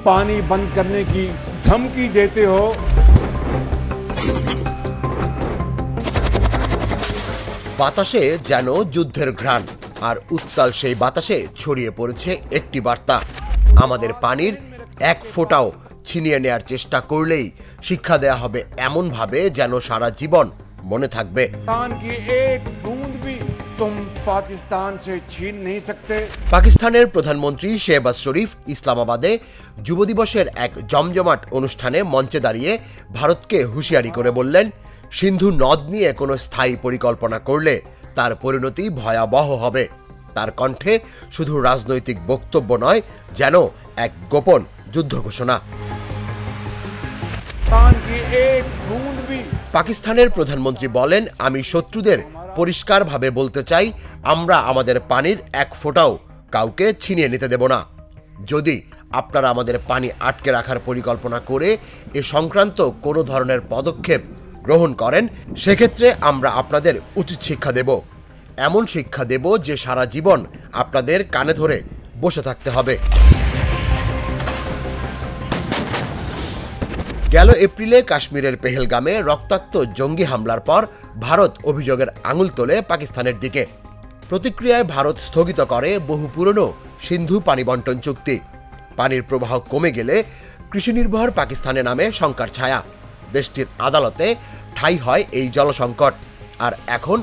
पानी बंद करने की धमकी देते हो। বাতাসে যেন যুদ্ধের ঘ্রাণ, আর উত্তাল সেই বাতাসে ছড়িয়ে পড়েছে একটি বার্তা: আমাদের পানির এক ফোঁটাও ছিনিয়ে নেয়ার চেষ্টা করলেই শিক্ষা দেয়া হবে এমন ভাবে যেন সারা জীবন মনে থাকবে। পাকিস্তানের প্রধানমন্ত্রী শেহবাজ শরীফ ইসলামাবাদে যুব দিবসের এক জমজমাট অনুষ্ঠানে মঞ্চে দাঁড়িয়ে ভারতকে হুঁশিয়ারি করে বললেন, সিন্ধু নদ নিয়ে কোনো স্থায়ী পরিকল্পনা করলে তার পরিণতি ভয়াবহ হবে। তার কণ্ঠে শুধু রাজনৈতিক বক্তব্য নয়, যেন এক গোপন যুদ্ধ ঘোষণা। পাকিস্তানের প্রধানমন্ত্রী বলেন, আমি শত্রুদের পরিষ্কারভাবে বলতে চাই, আমরা আমাদের পানির এক ফোঁটাও কাউকে ছিনিয়ে নিতে দেব না। যদি আপনারা আমাদের পানি আটকে রাখার পরিকল্পনা করে এ সংক্রান্ত কোনো ধরনের পদক্ষেপ গ্রহণ করেন, সেক্ষেত্রে আমরা আপনাদের উচিত শিক্ষা দেব। এমন শিক্ষা দেব যে সারা জীবন আপনাদের কানে ধরে বসে থাকতে হবে। গেল এপ্রিলে কাশ্মীরের পেহেলগামে রক্তাক্ত জঙ্গি হামলার পর ভারত অভিযোগের আঙুল তোলে পাকিস্তানের দিকে। প্রতিক্রিয়ায় ভারত স্থগিত করে বহু পুরনো সিন্ধু পানি বন্টন চুক্তি। পানির প্রবাহ কমে গেলে কৃষিনির্ভর পাকিস্তানে নামে শঙ্কার ছায়া। দেশটির আদালতে ঠাঁই হয় এই জলসংকট। আর এখন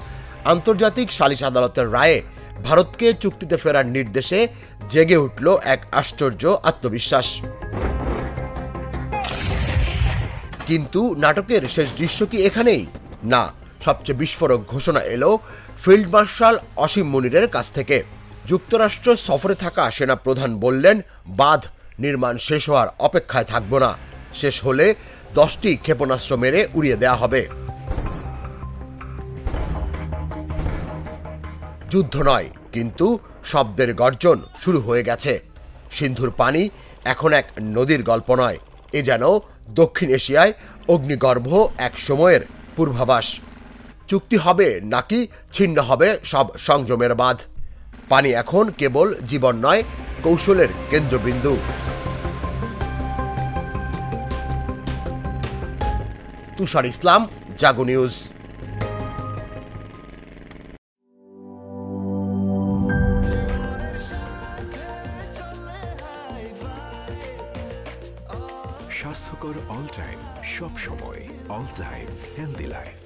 আন্তর্জাতিক সালিশ আদালতের রায়ে ভারতকে চুক্তিতে ফেরার নির্দেশে জেগে উঠল এক আশ্চর্য আত্মবিশ্বাস। কিন্তু নাটকের শেষ দৃশ্য কি এখানেই? না, সবচেয়ে বিস্ফোরক ঘোষণা এলো ফিল্ড মার্শাল অসীম মুনিরের কাছ থেকে। যুক্তরাষ্ট্র সফরে থাকা সেনা প্রধান বললেন, বাঁধ নির্মাণ শেষ হওয়ার অপেক্ষায় থাকব না। শেষ হলে 10টি ক্ষেপণাস্ত্র মেরে উড়িয়ে দেয়া হবে। যুদ্ধ নয়, কিন্তু শব্দের গর্জন শুরু হয়ে গেছে। সিন্ধুর পানি এখন এক নদীর গল্প নয়, এ যেন দক্ষিণ এশিয়ায় অগ্নিগর্ভ এক সময়ের পূর্বাভাস। চুক্তি হবে নাকি ছিন্ন হবে সব সংযমের বাঁধ। পানি এখন কেবল জীবন নয়, কৌশলের কেন্দ্রবিন্দু। তুষার ইসলাম, জাগো নিউজ। স্বাস্থ্যকর অল টাইম, সব সময় অল টাইম হেলদি লাইফ।